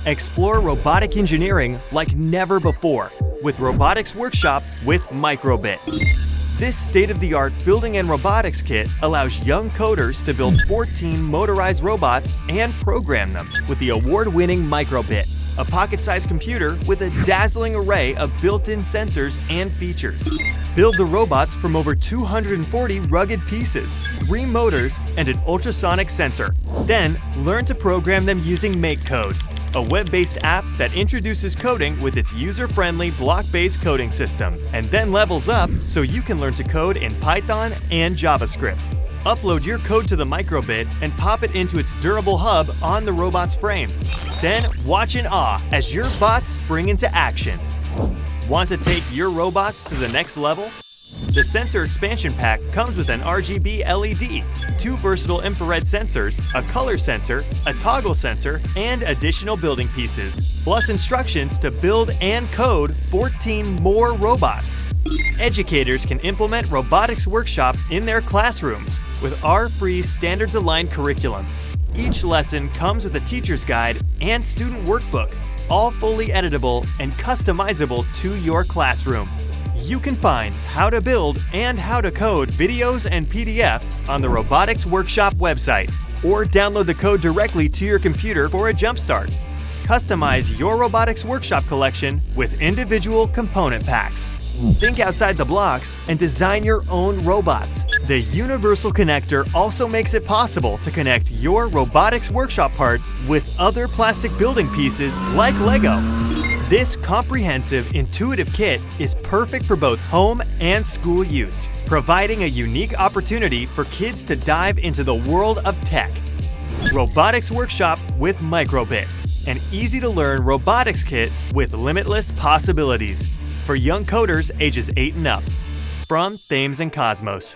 Explore robotic engineering like never before with Robotics Workshop with Microbit. This state-of-the-art building and robotics kit allows young coders to build 14 motorized robots and program them with the award-winning Microbit, a pocket-sized computer with a dazzling array of built-in sensors and features. Build the robots from over 240 rugged pieces, 3 motors, and an ultrasonic sensor. Then, learn to program them using MakeCode, a web-based app that introduces coding with its user-friendly block-based coding system, and then levels up so you can learn to code in Python and JavaScript. Upload your code to the Microbit and pop it into its durable hub on the robot's frame. Then watch in awe as your bots spring into action. Want to take your robots to the next level? The sensor expansion pack comes with an RGB LED, 2 versatile infrared sensors, a color sensor, a toggle sensor, and additional building pieces, plus instructions to build and code 14 more robots. Educators can implement Robotics Workshop in their classrooms with our free standards-aligned curriculum. Each lesson comes with a teacher's guide and student workbook, all fully editable and customizable to your classroom. You can find how to build and how to code videos and PDFs on the Robotics Workshop website, or download the code directly to your computer for a jumpstart. Customize your Robotics Workshop collection with individual component packs. Think outside the blocks and design your own robots. The Universal Connector also makes it possible to connect your Robotics Workshop parts with other plastic building pieces like Lego. This comprehensive, intuitive kit is perfect for both home and school use, providing a unique opportunity for kids to dive into the world of tech. Robotics Workshop with Microbit, an easy-to-learn robotics kit with limitless possibilities for young coders ages 8 and up. From Thames and Cosmos.